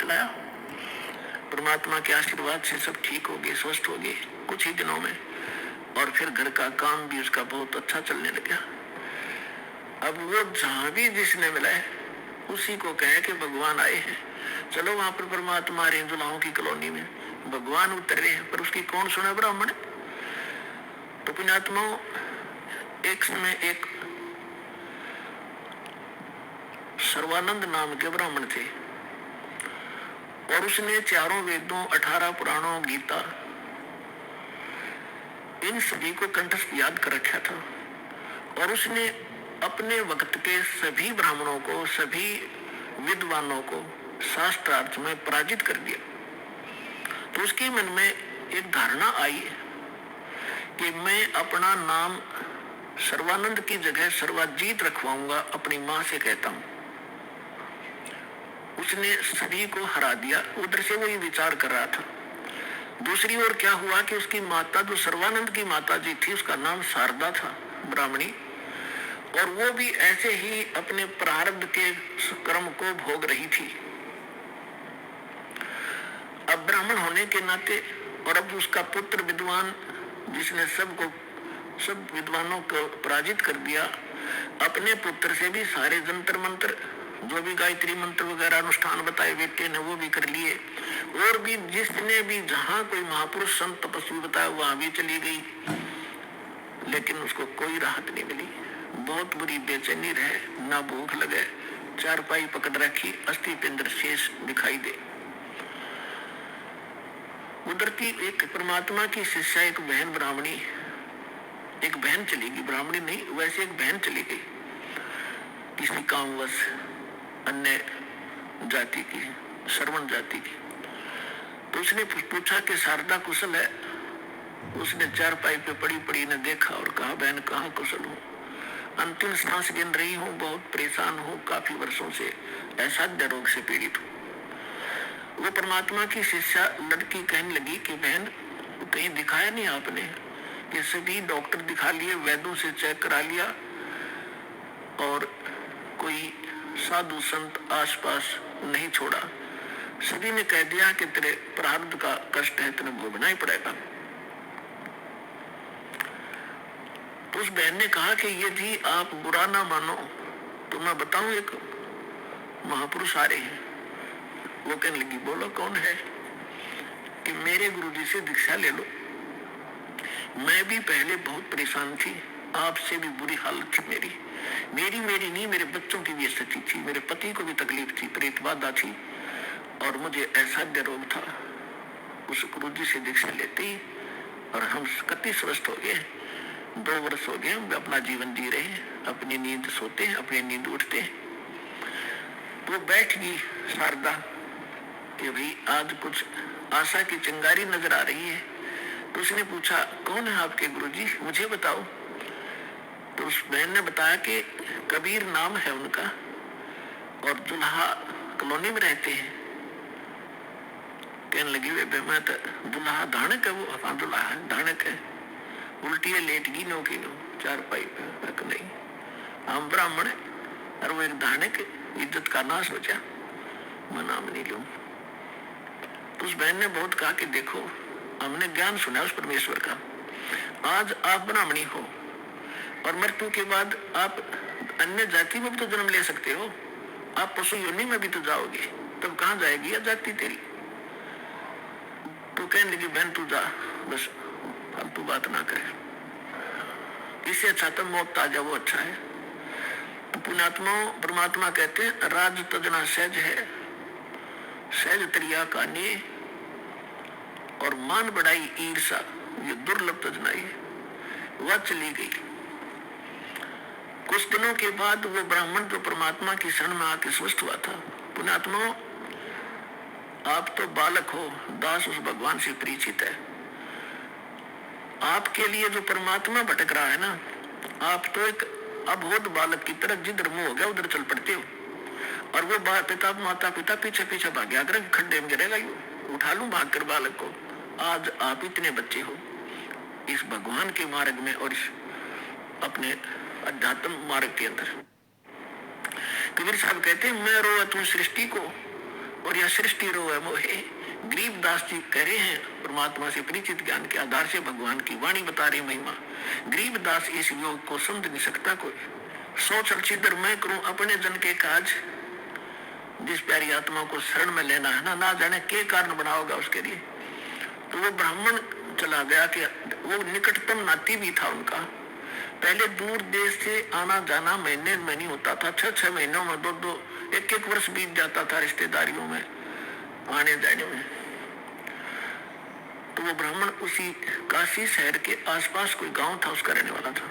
लाया। परमात्मा के आशीर्वाद से सब ठीक हो गए, स्वस्थ हो गए कुछ ही दिनों में, और फिर घर का काम भी उसका बहुत अच्छा चलने लगा। अब वो जहां भी जिसने मिला है उसी को कहे कि भगवान आए हैं, चलो वहां पर परमात्मा आ रहे हैं दुल्हाओं की कॉलोनी में, भगवान उतर रहे हैं, पर उसकी कौन सुना ब्राह्मण। तो पुण्यात्माओं, एक समय एक सर्वानंद नाम के ब्राह्मण थे, और उसने चारों वेदों, 18 पुराणों, गीता, इन सभी को कंठस्थ याद कर रखा था। और उसने अपने वक्त के सभी ब्राह्मणों को, सभी विद्वानों को शास्त्रार्थ में पराजित कर दिया। तो उसके मन में एक धारणा आई कि मैं अपना नाम सर्वानंद की जगह सर्वाजीत रखवाऊंगा, अपनी मां से कहता हूं। उसने सभी को हरा दिया। उधर से वही विचार कर रहा था। दूसरी ओर क्या हुआ कि उसकी माता, जो सर्वानंद की माता जी थी, उसका नाम शारदा था, ब्राह्मणी, और वो भी ऐसे ही अपने प्रारब्ध के कर्म को भोग रही थी। अब ब्राह्मण होने के नाते, और अब उसका पुत्र विद्वान, जिसने सब विद्वानों को पराजित कर दिया, अपने पुत्र से भी सारे जंतर मंत्र, जो भी गायत्री मंत्र वगैरह अनुष्ठान बताए बेटे ने, वो भी कर लिए। और भी जिसने भी जहां कोई महापुरुष संत तपस्वी बताया वहां भी चली गई, लेकिन उसको कोई राहत नहीं मिली। बहुत बुरी बेचैनी रहे, ना भूख लगे, चारपाई पकड़ रखी, अस्थि पिंडर शेष दिखाई दे। उधर की एक परमात्मा की शिष्या, एक बहन ब्राह्मणी, एक बहन चली गई, ब्राह्मणी नहीं, वैसे एक बहन चली गई किसी कामवश, अन्य जाति की, श्रवण जाति की। तो उसने पूछा कि शारदा कुशल है। उसने चारपाई पे पड़ी पड़ी ने देखा और कहा, बहन कहाँ कुशल हूँ, अंतिम सांस गिन रही हूँ, बहुत परेशान हूँ, काफी वर्षों से असाध्य रोग से पीड़ित हूँ। वो परमात्मा की शिष्या लड़की कहने लगी कि बहन, कहीं दिखाया नहीं आपने? कि सभी डॉक्टर दिखा लिए, वैद्यों से चेक करा लिया, और कोई साधु संत आसपास नहीं छोड़ा। सभी ने कह दिया कि तेरे प्रारब्ध का कष्ट है, तेरे भोगना ही पड़ेगा। तो उस बहन ने कहा कि यदि आप बुरा ना मानो तो मैं बताऊं, एक महापुरुष आ रहे हैं। वो कहने लगी, बोलो कौन है? कि मेरे गुरुजी से दीक्षा ले लो। मैं भी पहले बहुत परेशान थी, आपसे भी बुरी हालत थी मेरी नहीं, मेरे बच्चों की भी स्थिति थी, मेरे पति को भी तकलीफ थी, प्रेत बाधा थी, और मुझे असाध्य रोग था। उस गुरुजी से दीक्षा लेते ही, और हम कति स्वस्थ हो गए। 2 वर्ष हो गए हम अपना जीवन जी रहे हैं, अपनी नींद सोते हैं, अपनी नींद उठते हैं। तो बैठ गई शारदा कि भाई आज कुछ आशा की चिंगारी नजर आ रही है। तो उसने पूछा, कौन है आपके गुरुजी, मुझे बताओ। तो उस बहन ने बताया कि कबीर नाम है उनका, और दुल्हा कॉलोनी में रहते हैं। कहने लगी, वे मैं तो दुल्हा धानक है। वो हाँ दुल्हा है, धानक है, उल्टी है, लेट गई नो की नो, चारपाई पे नहीं, हम ब्राह्मण है, और वो एक धानक, इज्जत का नाश हो जा, मैं नाम नहीं लूं। तो उस बहन ने बहुत कहा कि देखो, हमने ज्ञान सुना उस परमेश्वर का, आज आप ब्राह्मणी हो, और मृत्यु के बाद आप अन्य जाति में भी तो जन्म ले सकते हो, आप पशु योनि में भी तो जाओगे, तब कहाँ जाएगी या जाति तेरी? तो कहने लगी, बहन तू जा, बस फालतू बात ना करे, इससे अच्छा तो मौत आ जाए, वो अच्छा है। तो पुण्यात्मा परमात्मा कहते हैं, राज तजना सहज है, सहज त्रिया का ने, और मान बढ़ाई ईर्षा, ये दुर्लभ तजनाई है। वह चली गई। कुछ दिनों के बाद वो ब्राह्मण जो परमात्मा की शरण में आके स्वस्थ हुआ था। पुण्यात्मा, आप तो बालक हो, दास उस भगवान से परिचित है। आपके लिए जो परमात्मा भटक रहा है ना, आप तो एक अबोध बालक की तरह जिधर मुंह हो गया उधर चल पड़ते हो, और वो पिता माता पिता पीछे पीछे भाग्या कर खड्डे में गिरेगा, उठा लूं भाग कर बालक को। आज आप इतने बच्चे हो इस भगवान के मार्ग में और इस अपने अध्यात्म मार्ग के अंदर। कबीर साहब कहते हैं, मैं रोया तू सृष्टि को, और यह सृष्टि रो है मोहे। गरीबदास जी कह रहे हैं परमात्मा से परिचित ज्ञान के आधार से भगवान की वाणी बता रही महिमा। गरीबदास इस योग को समझ नहीं सकता कोई। सोच छिद्र मैं करूं अपने जन के काज, जिस प्यारी आत्मा को शरण में लेना है ना जाने के कारण बना होगा उसके लिए। तो वो ब्राह्मण चला गया कि वो निकटतम नाती भी था उनका। पहले दूर देश से आना जाना महीने में नहीं होता था, 6-6 महीनों में 2-2 1-1 वर्ष बीत जाता था रिश्तेदारियों में आने जाने में। तो वो ब्राह्मण उसी काशी शहर के आसपास कोई गांव था उसका रहने वाला था।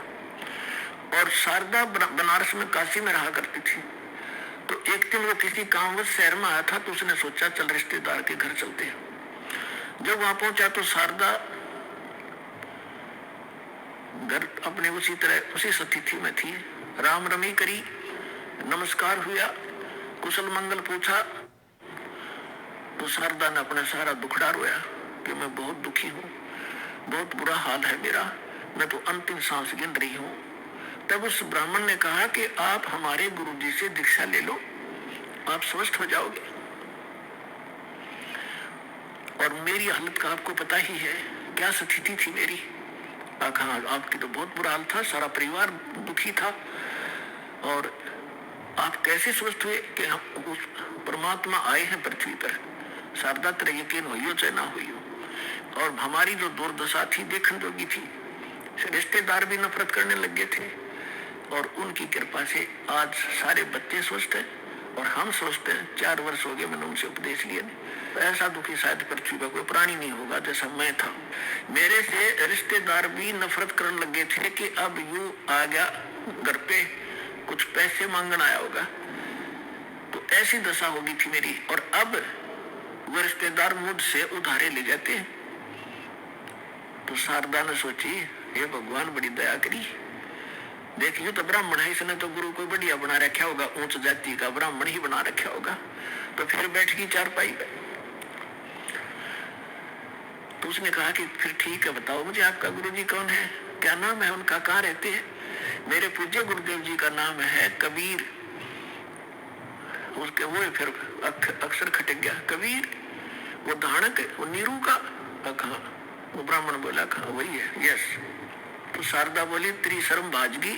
और शारदा बनारस में काशी में रहा करती थी। तो एक दिन वो किसी कामवश शहर में आया था, तो उसने सोचा चल रिश्तेदार के घर चलते हैं। जब वहां पहुंचा तो शारदा घर अपने उसी तरह उसी स्थिति में थी। राम रमी करी, नमस्कार हुआ, कुशल मंगल पूछा। तो शारदा ने अपना सारा दुखड़ा रोया कि मैं बहुत दुखी हूँ, बहुत बुरा हाल है मेरा, मैं तो अंतिम सांस गिन रही हूँ। तब उस ब्राह्मण ने कहा कि आप हमारे गुरुजी से दीक्षा ले लो, आप स्वस्थ हो जाओगे। और मेरी हालत का आपको पता ही है, क्या स्थिति थी मेरी। हाँ, आपकी तो बहुत बुरा हाल था, सारा परिवार दुखी था। और आप कैसे स्वस्थ हुए कि हम उस परमात्मा आए हैं पृथ्वी पर। शारदा तेरा यकीन हो चाहे ना हो। और हमारी जो दुर्दशा थी देखने जोगी थी, रिश्तेदार भी नफरत करने लगे थे। और उनकी कृपा से आज सारे बच्चे स्वस्थ हैं और हम स्वस्थ हैं। 4 वर्ष हो गए मैंने उनसे उपदेश लिए। तो ऐसा दुखी शायद पृथ्वी पर कोई प्राणी नहीं होगा जैसा मैं था। मेरे से रिश्तेदार भी नफरत करने लगे थे कि अब यूं आ गया घर पे, कुछ पैसे मांगने आया होगा। तो ऐसी दशा होगी थी मेरी। और अब वो रिश्तेदार मुझसे उधारे ले जाते हैं। तो शारदा ने सोची हे भगवान बड़ी दया करी, देखिए तो ब्राह्मण है, इसने तो गुरु कोई बढ़िया बना रखा होगा, उच्च जाति का ब्राह्मण ही बना रखा होगा। तो फिर बैठ गई चारपाई पे। तो उसने कहा कि फिर ठीक है, बताओ मुझे आपका गुरुजी कौन है, क्या नाम है उनका, कहाँ रहते हैं। मेरे पूज्य गुरुदेव जी का नाम है कबीर। उसके वो फिर अक्षर खटक गया, कबीर वो धानक वो नीरू का। कहा वो ब्राह्मण बोला कहा वही है, यस। तो शारदा बोली तेरी शर्म बाजगी,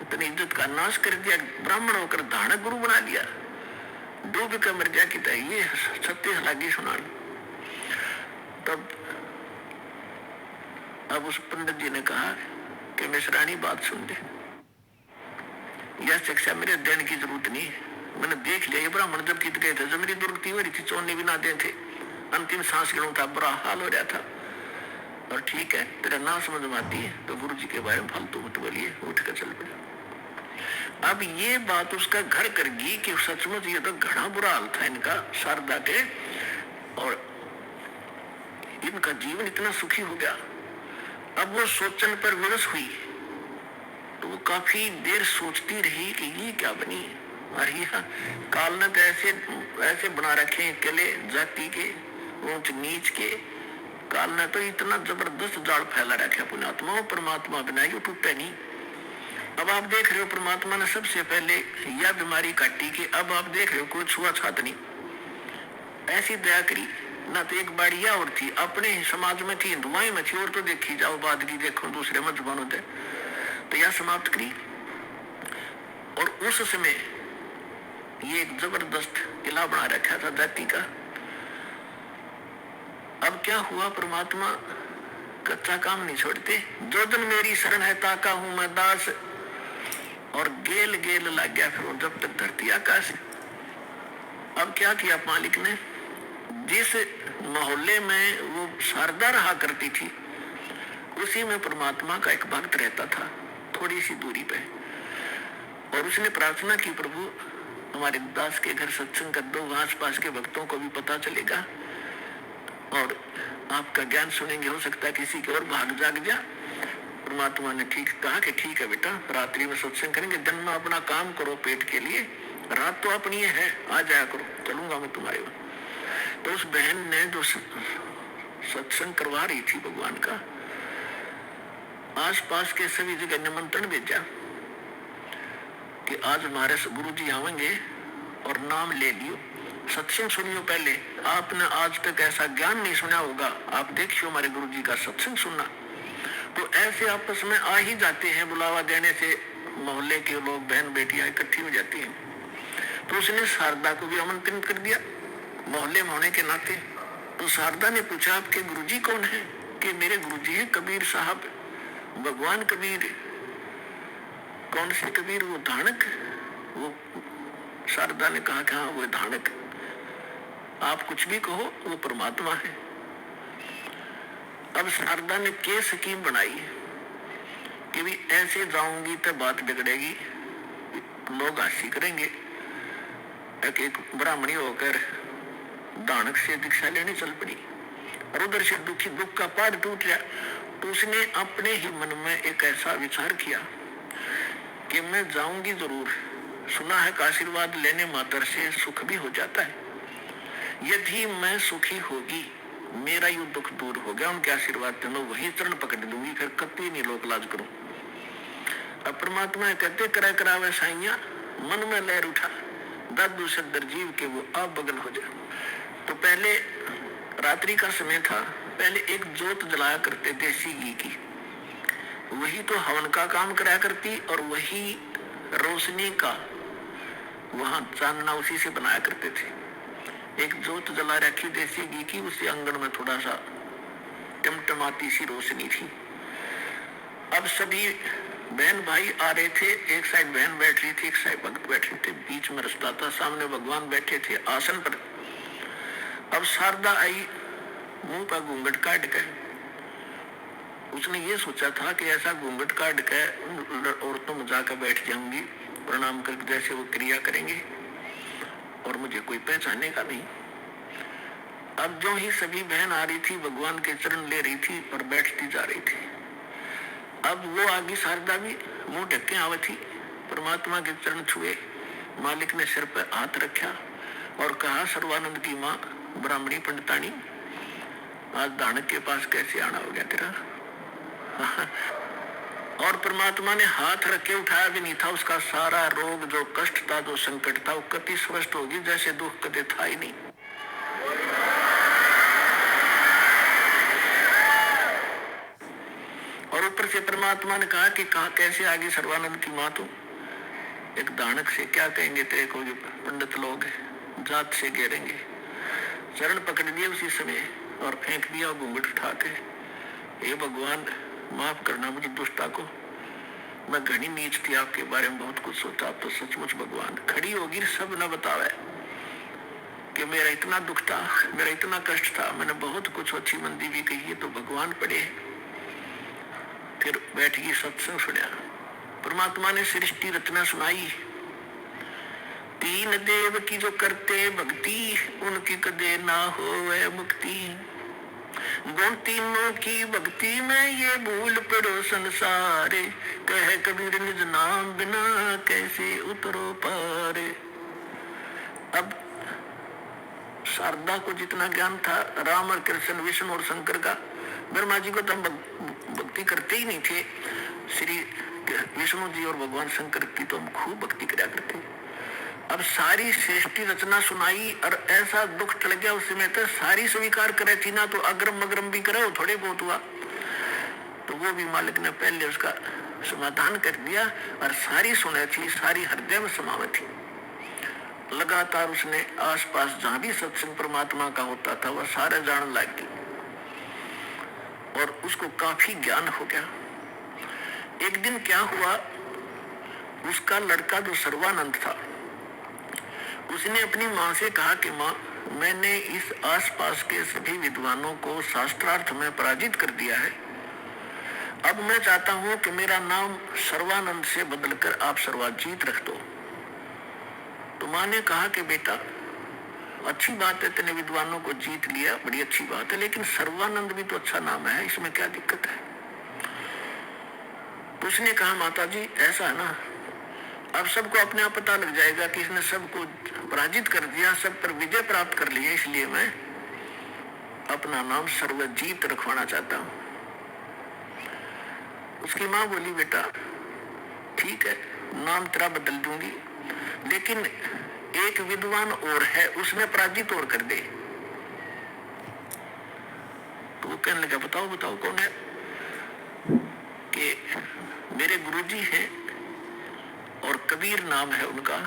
इतनी इज्जत का नाश कर दिया, ब्राह्मण होकर धानक गुरु बना दिया, डूब कर मर जा कि ये सत्य लागी सुना। तब अब उस पंडित जी ने कहा कि मिश्रानी बात सुन ले, यह शिक्षा मेरे देने की जरूरत नहीं है, मैंने देख लिया। ये ब्राह्मण जब कित गए थे, जब मेरी दुर्गति हो रही थी, चोरने भी ना दे थे, अंतिम सांस गिनों था, बुरा हाल हो रहा था। और ठीक है तेरा ना समझ में आती है तो गुरु जी के बारे में फालतू मत बोलिए, उठ कर चल पड़ा। अब ये बात उसका घर कर गई कि सचमुच ये तो घना बुरा हाल था इनका, शारदा के, और इनका जीवन इतना सुखी हो गया। अब वो सोचने पर विवश हुई तो वो काफी देर सोचती रही कि ये क्या बनी। अरे काल ने तो ऐसे बना रखे हैं किले जाति के, ऊंच नीच के। काल ने तो इतना जबरदस्त जाल फैला रखा पुण्यात्मा, परमात्मा बनाई वो टूटे नहीं। अब आप देख रहे हो परमात्मा ने सबसे पहले यह बीमारी काटी कि अब आप देख रहे हो कोई छुआछूत नहीं, ऐसी दया करी ना। तो एक बाड़िया और थी अपने समाज में थी, हिंदुआई में थी, और तो देखी जाओ बाद की देखो दूसरे मत जुबान होते, तो यह समाप्त करी। और उस समय ये एक जबरदस्त किला बना रखा था जाति का। अब क्या हुआ, परमात्मा कच्चा काम नहीं छोड़ते। जो दिन मेरी शरण है ताका हूं मैं दास, और गेल गेल लग गया फिर जब तक धरती आकाश। अब क्या किया मालिक ने, जिस मोहल्ले में वो शारदा रहा करती थी उसी में परमात्मा का एक भक्त रहता था थोड़ी सी दूरी पे। और उसने प्रार्थना की प्रभु हमारे दास के घर सत्संग कर दो, आस पास के भक्तों को भी पता चलेगा और आपका ज्ञान सुनेंगे, हो सकता है किसी की और भाग जाग जा। परमात्मा ने ठीक कहा कि ठीक है बेटा, रात्रि में सत्संग करेंगे, दिन में अपना काम करो पेट के लिए, रात तो अपनी है, आ जाया करो, चलूंगा मैं तुम्हारे वहां। तो उस बहन ने जो सत्संग करवा रही थी भगवान का, आस पास के सभी जगह निमंत्रण भेजा कि आज हमारे गुरु जी आवेंगे और नाम ले लियो, सत्संग सुनियो पहले, आपने आज तक ऐसा ज्ञान नहीं सुना होगा, आप देखियो हमारे गुरु जी का सत्संग सुनना। तो ऐसे आपस में आ ही जाते हैं, बुलावा देने से मोहल्ले के लोग, बहन बेटियां इकट्ठी हो जाती हैं। तो उसने शारदा को भी आमंत्रित कर दिया मोहल्ले में होने के नाते। तो शारदा ने पूछा आपके गुरुजी कौन है? कि मेरे गुरुजी हैं कबीर साहब, भगवान कबीर। कौन से कबीर? वो धानक। वो शारदा ने कहा कि हाँ वो धानक, आप कुछ भी कहो वो परमात्मा है। अब शारदा ने के स्कीम बनाई कि भी ऐसे जाऊंगी तो बात बिगड़ेगी, लोग हंसी करेंगे। एक ब्राह्मणी होकर दानक से दीक्षा लेने चल पड़ी और उधर से दुख का पहाड़ टूट गया। तो उसने अपने ही मन में एक ऐसा विचार किया कि मैं जाऊंगी जरूर, सुना है कि आशीर्वाद लेने मात्र से सुख भी हो जाता है। यदि मैं सुखी होगी, मेरा ये दुख दूर हो गया उनके आशीर्वाद से, मैं वही चरण पकड़ लूंगी, फिर कभी नहीं लोक लाज करूं। अब परमात्मा कहते करा करावे साइया, मन में लहर उठा, दादू सदर जीव के वो आप बगल हो जाए। तो पहले रात्रि का समय था, पहले एक जोत जलाया करते देसी घी की, वही तो हवन का काम कराया करती और वही रोशनी का वहां चांदना उसी से बनाया करते थे। एक जोत जला रखी देसी घी की, उसी आंगन में थोड़ा सा टमटमाती सी रोशनी थी। अब सभी बहन भाई आ रहे थे, एक साइड बहन बैठ रही थी, एक साइड भक्त बैठे थे, बीच में रास्ता था, सामने भगवान बैठे थे आसन पर। अब शारदा आई, मुंह पर घूंघट काट के, उसने ये सोचा था कि ऐसा घूंघट काट के औरतों में जाकर बैठ जाऊंगी, प्रणाम करके जैसे वो क्रिया करेंगे और मुझे कोई पहचानेगा नहीं। अब जो ही सभी बहन आ रही थी, भगवान के चरण ले रही थी और बैठती जा रही थी। अब वो आगे शारदा भी मुंह ढके आवे थी, परमात्मा के चरण छुए, मालिक ने सिर पर हाथ रखा और कहा सर्वानंद की माँ ब्राह्मणी पंडितानी, आज दानक के पास कैसे आना हो गया तेरा? और परमात्मा ने हाथ रख के उठाया भी नहीं था, उसका सारा रोग जो कष्ट था, जो संकट था, वो कति स्पष्ट होगी जैसे दुख कदे था ही नहीं। और ऊपर से परमात्मा ने कहा कि कहा कैसे आगे सर्वानंद की माँ, तो एक दानक से क्या कहेंगे तेरे को, जो पंडित लोग जात से घेरेंगे। चरण पकड़ दिए उसी समय और फेंक दिया घूंघट उठा के, हे भगवान माफ करना मुझे दुष्टा को, मैं घनी नीच थी, आपके बारे में बहुत कुछ सोचा, तो सचमुच भगवान खड़ी होगी सब न बतावे कि मेरा इतना दुख था, मेरा इतना कष्ट था, मैंने बहुत कुछ अच्छी मंदी भी कही है, तो भगवान पड़े। फिर बैठ गई, सत्संग सुना, परमात्मा ने सृष्टि रचना सुनाई। तीन देव की जो करते भक्ति, उनकी कदे ना होवे मुक्ति। गुण तीनों की भक्ति में ये भूल पड़ो संसारे, कह कबीर निज नाम बिना कैसे उतरो पारे। अब शारदा को जितना ज्ञान था राम और कृष्ण, विष्णु और शंकर का, ब्रह्मा जी को तो हम भक्ति करते ही नहीं थे, श्री विष्णु जी और भगवान शंकर की तो हम खूब भक्ति करा करते। अब सारी सृष्टि रचना सुनाई और ऐसा दुख टल गया उस समय, तो सारी स्वीकार करे थी ना, तो अग्रम अग्रम भी करे, थोड़े बहुत हुआ तो वो भी मालिक ने पहले उसका समाधान कर दिया और सारी सुने थी, सारी हृदय में समावे थी। लगातार उसने आसपास जहां भी सत्संग परमात्मा का होता था वह सारे जान लग गई और उसको काफी ज्ञान हो गया। एक दिन क्या हुआ, उसका लड़का जो सर्वानंद था, उसने अपनी माँ से कहा कि माँ, मैंने इस आसपास के सभी विद्वानों को शास्त्रार्थ में पराजित कर दिया है, अब मैं चाहता हूँ कि मेरा नाम सर्वानंद से बदलकर आप सर्वाजीत रख दो। तो माँ ने कहा कि बेटा अच्छी बात है, तेने विद्वानों को जीत लिया, बड़ी अच्छी बात है, लेकिन सर्वानंद भी तो अच्छा नाम है, इसमें क्या दिक्कत है? तो उसने कहा माता जी ऐसा है ना, अब सबको अपने आप पता लग जाएगा कि इसने सबको पराजित कर दिया, सब पर विजय प्राप्त कर लिया, इसलिए मैं अपना नाम सर्वजीत रखवाना चाहता हूँ। उसकी माँ बोली बेटा ठीक है, नाम तेरा बदल दूंगी, लेकिन एक विद्वान और है, उसने पराजित और कर दे। तो वो कहने लगा बताओ बताओ कौन है? कि मेरे गुरुजी हैं और कबीर नाम है उनका,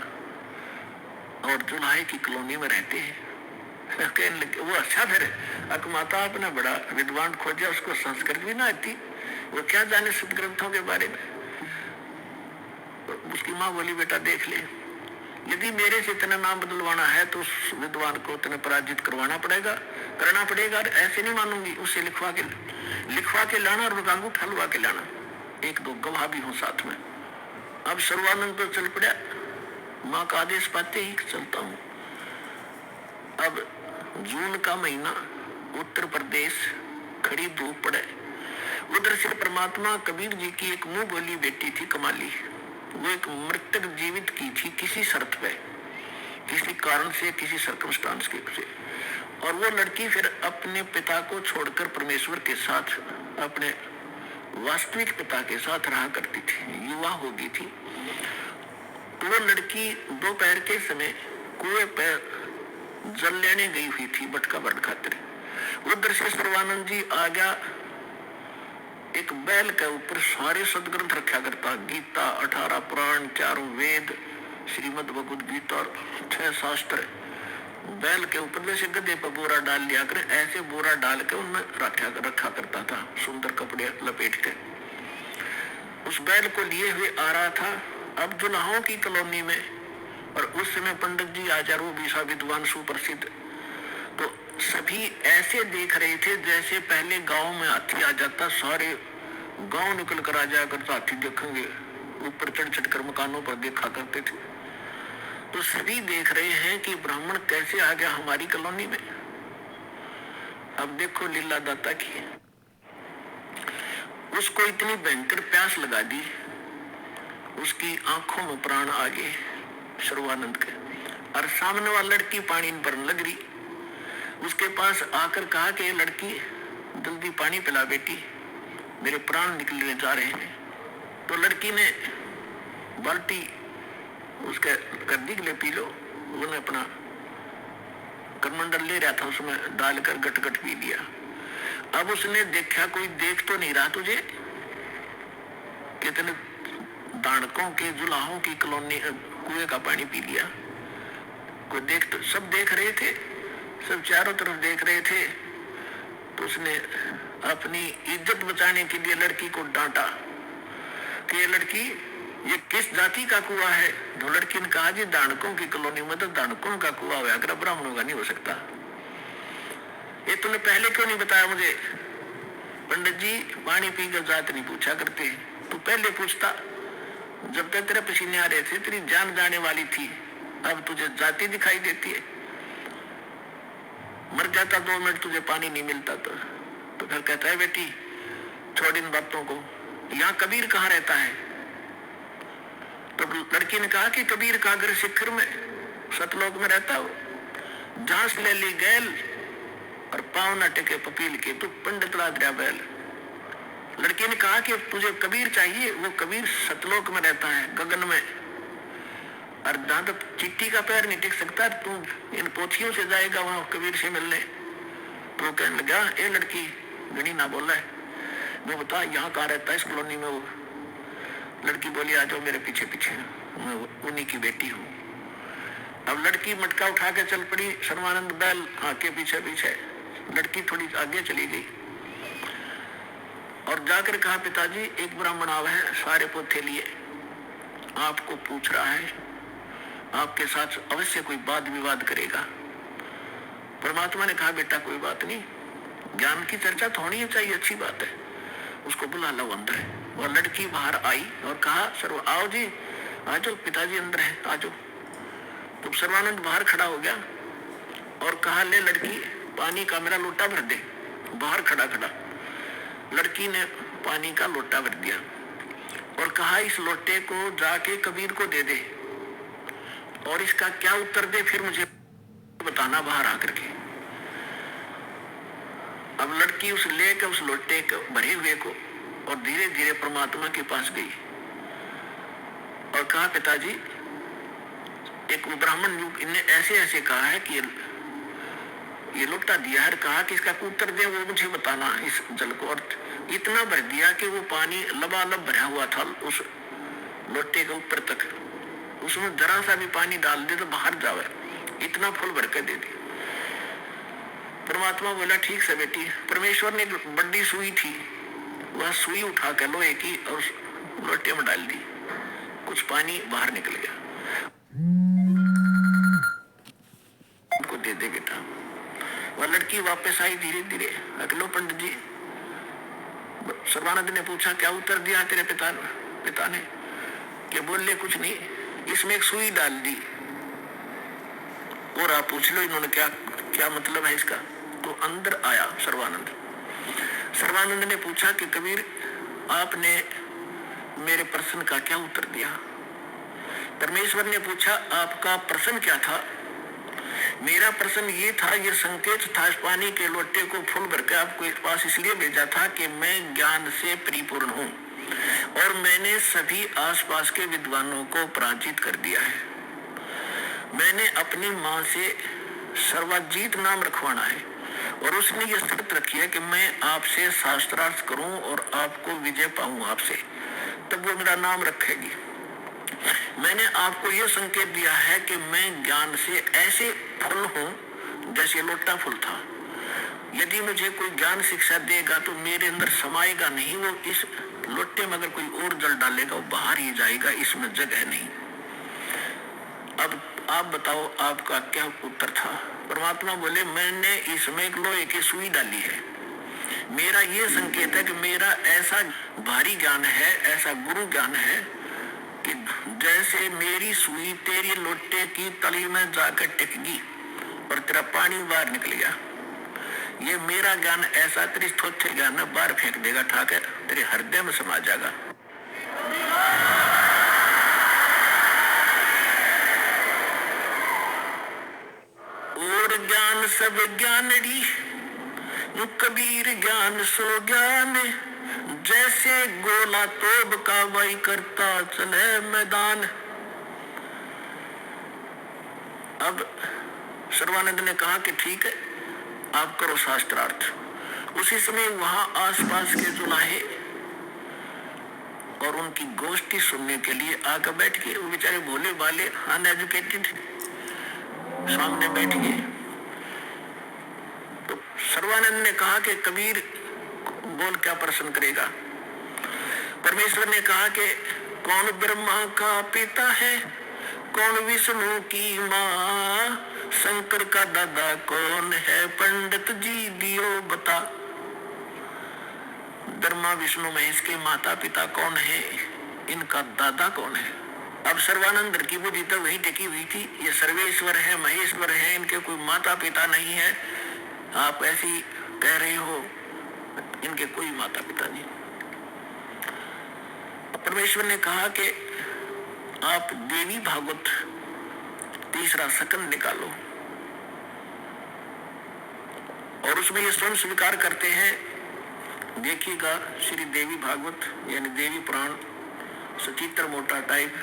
और जुलाहे की कॉलोनी में रहते हैं। कहने लगे वो अच्छा फिर अकमाता आपने बड़ा विद्वान खोजा, उसको संस्कृत भी ना आती, वो क्या जाने सदग्रंथों के बारे में। उसकी माँ बोली बेटा देख ले, यदि मेरे से इतना नाम बदलवाना है तो उस विद्वान को इतने पराजित करना पड़ेगा। ऐसे नहीं मानूंगी, उससे लिखवा के लाना और उनका अंगूठा लुआ के लाना, एक दो गवाह भी हो साथ में। अब सर्वानंद तो चल पड़ा, माँ का आदेश पाते ही चलता हूँ। अब जून का महीना, उत्तर प्रदेश, खड़ी धूप पड़े। उधर से परमात्मा कबीर जी की एक मुंह बोली बेटी थी कमाली, वो एक मृतक जीवित की थी किसी शर्त पे, किसी कारण से, किसी सर्कमस्टांस के से। और वो लड़की फिर अपने पिता को छोड़कर परमेश्वर के साथ, अपने वास्तविक पिता के साथ रहा करती थी, युवा हो गई थी। तो वो लड़की दोपहर के समय कुएं पर जल लेने गई हुई थी बटका भरने खातिर। उधर से सर्वानंद जी आ गया, एक बैल के ऊपर सारे सदग्रंथ रखा करता, गीता, 18 पुराण, 4 वेद, श्रीमद् भगवद गीता और 6 शास्त्र। बैल के ऊपर जैसे गधे पर बोरा डाल लिया करे, ऐसे बोरा डाल के उनमें रखा करता था, सुंदर कपड़े लपेट के। उस बैल को लिए हुए आ रहा था अब जुलाहों की कॉलोनी में, और उस समय पंडित जी आचार्य वो भी विद्वान सुप्रसिद्ध। तो सभी ऐसे देख रहे थे जैसे पहले गांव में हाथी आ जाता, सारे गांव निकल कर आ जाया करता, हाथी देखेंगे, ऊपर चढ़ कर मकानों पर देखा करते थे। तो सभी देख रहे हैं कि ब्राह्मण कैसे आ गया हमारी कॉलोनी में। अब देखो लीला दाता की, उसको इतनी भयंकर प्यास लगा दी, उसकी आंखों में प्राण आ गए सर्वानंद के, और सामने वाली लड़की पानी भरने लग रही। उसके पास आकर कहा कि लड़की जल्दी पानी पिला बेटी, मेरे प्राण निकलने जा रहे हैं। तो लड़की ने बाल्टी उसके कर दी, ले पी लो। उन्होंने अपना करमंडल ले रहा था, उसमें डालकर गट पी लिया। अब उसने देखा कोई देख तो नहीं रहा तुझे, कितने दानकों के जुलाहों की कॉलोनी कुएं का पानी पी लिया। कोई देख तो सब देख रहे थे, सब चारों तरफ देख रहे थे। तो उसने अपनी इज्जत बचाने के लिए लड़की को डांटा कि ये लड़की ये किस जाति का कुआं है। तो लड़की ने कहा जी दानकों की कॉलोनी में तो दानकों का कुआं हुआ, अगर ब्राह्मणों का नहीं हो सकता। ये तूने पहले क्यों नहीं बताया मुझे? पंडित जी पानी पी कर जात नहीं पूछा करते, तू पहले पूछता। जब तक तेरे पसीने आ रहे थे तेरी जान जाने वाली थी, अब तुझे जाति दिखाई देती है। मर जाता 2 मिनट तुझे पानी नहीं मिलता तो फिर कहता है बेटी छोड़ इन बातों को, यहाँ कबीर कहाँ रहता है? तो लड़की ने कहा कि कबीर का घर शिखर में सतलोक में रहता हो, झांस ले ली गैल और पाँव न टेके पपील के, तू पंडित ला दिया बैल। लड़की ने कहा कि तुझे कबीर चाहिए, वो कबीर सतलोक में रहता है, गगन में, और जहां तक चिट्ठी का पैर नहीं टिक सकता, तू इन पोथियों से जाएगा वहां कबीर से मिलने। तो कहने लगा ए लड़की गणी ना बोला है, मैं बता यहाँ कहाँ रहता है इस कॉलोनी में? वो लड़की बोली आ जाओ मेरे पीछे पीछे, मैं उन्हीं की बेटी हूँ। अब लड़की मटका उठा के चल पड़ी, सर्वानंद बैल आके पीछे पीछे। लड़की थोड़ी आगे चली गई और जाकर कहा पिताजी एक ब्राह्मण आवा है, सारे पोथे लिए, आपको पूछ रहा है, आपके साथ अवश्य कोई वाद विवाद करेगा। परमात्मा ने कहा बेटा कोई बात नहीं, ज्ञान की चर्चा तो होनी चाहिए, अच्छी बात है, उसको बुला लो अंदर। और लड़की बाहर आई और कहा सर्व आओ जी, आ जाओ पिताजी अंदर है, आ जाओ। तो सर्वानंद बाहर खड़ा हो गया और कहा ले लड़की पानी का मेरा लोटा भर दे। बाहर खड़ा लड़की ने पानी का लोटा भर दिया और कहा इस लोटे को जाके कबीर को दे दे और इसका क्या उत्तर दे फिर मुझे बताना बाहर आकर के। अब लड़की उस लेकर उस लोटे को भरे हुए को और धीरे धीरे परमात्मा के पास गई और कहा पिताजी एक वो ब्राह्मण युग इनने ऐसे ऐसे कहा है कि ये लोटा दिया है, कहा कि इसका उत्तर दे वो मुझे बताना इस जल को। और इतना भर दिया कि वो पानी लबालब भरा हुआ था उस लोटे के ऊपर तक, उसमें जरा सा भी पानी डाल दे तो बाहर जावे, इतना फुल भर के दे दी। परमात्मा बोला ठीक से बेटी। परमेश्वर ने बड़ी सुई थी, वह सुई उठा के लोहे की और लोटे में डाल दी, कुछ पानी बाहर निकल गया। उनको दे दे बेटा। वह लड़की वापस आई धीरे धीरे। अगलो पंडित जी, सर्वानंद ने पूछा क्या उत्तर दिया तेरे पिता ने? कि बोले कुछ नहीं, इसमें एक सुई डाल दी और आप पूछ लो इन्होंने क्या क्या मतलब है इसका। तो अंदर आया सर्वानंद ने पूछा कि कबीर आपने मेरे प्रश्न का क्या उत्तर दिया? परमेश्वर ने पूछा आपका प्रश्न क्या था? मेरा प्रश्न ये था, ये संकेत था इस पानी के लोटे को फुल भर के आपको इस पास इसलिए भेजा था कि मैं ज्ञान से परिपूर्ण हूँ और मैंने सभी आसपास के विद्वानों को पराजित कर दिया है। मैंने अपनी माँ से सर्वजीत नाम रखवाना है और उसने ये शर्त रखी है कि मैं आपसे शास्त्रार्थ करूं और आपको विजय पाऊं आपसे, तब वो मेरा नाम रखेगी। मैंने आपको ये संकेत दिया है कि मैं ज्ञान से ऐसे फुल हूं जैसे लोटा फुल था। यदि मुझे कोई ज्ञान शिक्षा देगा तो मेरे अंदर समाएगा नहीं, वो इस लोटे में अगर कोई और जल डालेगा वो बाहर ही जाएगा, इसमें जगह नहीं। अब आप बताओ आपका क्या उत्तर था? परमात्मा बोले मैंने इसमें एक लोहे की सुई डाली है। मेरा ये संकेत है कि मेरा ऐसा भारी ज्ञान है, ऐसा गुरु ज्ञान है कि जैसे मेरी सुई तेरी लोटे की तली में जाकर टिकेगी और तेरा पानी बाहर निकल गया, ये मेरा ज्ञान ऐसा तेरी थोथे ज्ञान में बाहर फेंक देगा, ठाकर तेरे हृदय में समा जाएगा। और ज्ञान सब ज्ञानड़ी, कबीर ज्ञान सो ज्ञान, जैसे गोला तोब का वही करता चले मैदान। अब सर्वानंद ने कहा कि ठीक है आप करो शास्त्रार्थ। उसी समय वहां आसपास के जुलाहे और उनकी गोष्ठी सुनने के लिए आकर बैठ गए। वो बेचारे भोले भाले अनएजुकेटेड सामने बैठ गए। तो सर्वानंद ने कहा कि कबीर बोल क्या प्रश्न करेगा? परमेश्वर ने कहा कि कौन ब्रह्मा का पिता है, कौन विष्णु की माँ, शंकर का दादा कौन है, पंडित जी दियो बता। ब्रह्मा विष्णु महेश के माता पिता कौन है, इनका दादा कौन है? अब सर्वानंद की बुद्धि तो वही टिकी हुई थी, ये सर्वेश्वर है, महेश्वर है, इनके कोई माता पिता नहीं है। आप ऐसी कह रहे हो, इनके कोई माता पिता नहीं। परमेश्वर ने कहा कि आप देवी भागवत तीसरा सकंद निकालो और उसमें ये स्वयं स्वीकार करते हैं। देखिएगा श्री देवी भागवत यानी देवी पुराण, सचित्र मोटा टाइप,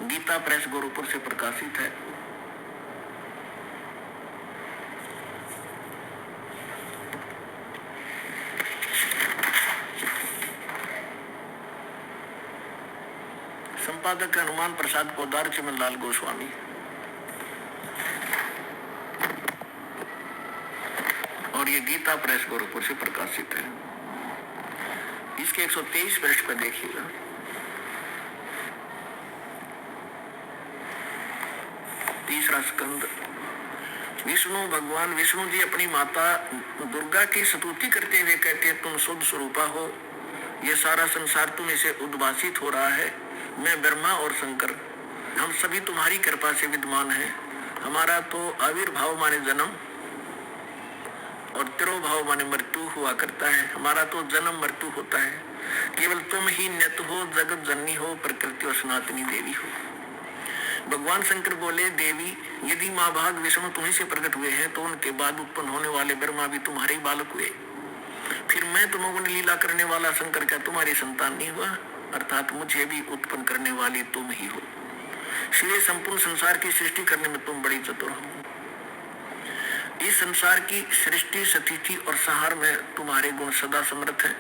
गीता प्रेस गोरखपुर से प्रकाशित है। संपादक हनुमान प्रसाद पोदार, चिमनलाल गोस्वामी। और ये गीता प्रेस गोरखपुर से प्रकाशित है। इसके 123 पृष्ठ पर देखिएगा। तीसरा स्कंद। विष्णु भगवान विष्णु जी अपनी माता दुर्गा की स्तुति करते हुए कहते हैं, तुम शुद्ध स्वरूपा हो, ये सारा संसार तुम्हें से उद्भासित हो रहा है। मैं ब्रह्मा और शंकर हम सभी तुम्हारी कृपा से विद्यमान हैं। हमारा तो आविर्भाव माने जन्म और तिरोभाव माने मृत्यु हुआ करता है। हमारा तो जन्म मृत्यु होता है। केवल तुम ही नित हो, जगत जननी हो, प्रकृति और सनातनी देवी हो। भगवान शंकर बोले, देवी यदि माँ भाग विष्णु तुम्हीं से प्रकट हुए हैं तो उनके बाद उत्पन्न होने वाले ब्रह्मा भी तुम्हारे ही बालक हुए। फिर मैं तुमको लीला करने वाला शंकर क्या तुम्हारी संतान नहीं हुआ? अर्थात मुझे भी उत्पन्न करने वाली तुम ही हो। इसलिए संपूर्ण संसार की सृष्टि करने में तुम बड़ी चतुर हो। इस संसार की सृष्टि, स्थिति और संहार में तुम्हारे गुण सदा समर्थ हैं।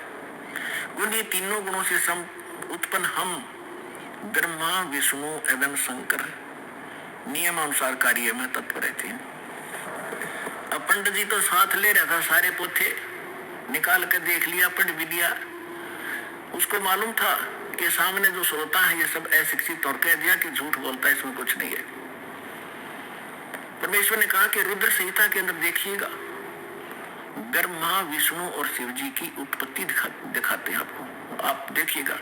उन्हीं तीनों गुणों से उत्पन्न हम ब्रह्मा, विष्णु एवं शंकर नियमानुसार कार्य में तत्पर रहते हैं। अब पंडित जी तो साथ ले रहा था, सारे पोथे निकाल कर देख लिया, पढ़ भी लिया। उसको मालूम था कि सामने जो श्रोता है ये सब अशिक्षित, और कह दिया कि झूठ बोलता है, इसमें कुछ नहीं है। परमेश्वर ने कहा कि रुद्र संहिता के अंदर देखिएगा, ब्रह्मा, विष्णु और शिव जी की उत्पत्ति दिखाते हैं आपको, आप देखिएगा।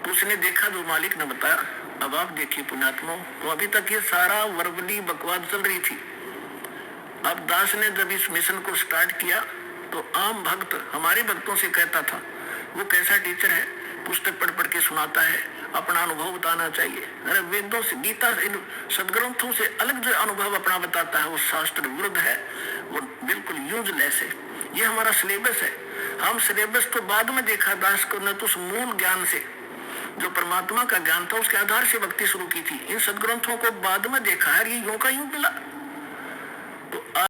तो उसने देखा जो मालिक ने बताया। अब आप देखिए पुण्यात्मा, तो अभी तक ये सारा वर्बली बकवास चल रही थी। अब दास ने जब इस मिशन को स्टार्ट किया तो आम भक्त हमारे भक्तों से कहता था, वो कैसा टीचर है, पुस्तक पढ़ पढ़ के सुनाता है, अपना अनुभव बताना चाहिए। अरे वेदों से, गीता से, इन सदग्रंथों से अलग जो अनुभव अपना बताता है वो शास्त्र विरुद्ध है, वो बिल्कुल यूजलेस है। ये हमारा सिलेबस है। हम सिलेबस तो बाद में देखा दास को, न तो उस मूल ज्ञान से जो परमात्मा का ज्ञान था उसके आधार से भक्ति शुरू की थी। इन सदग्रंथों को बाद में देखा है, ये यूं का यूं मिला।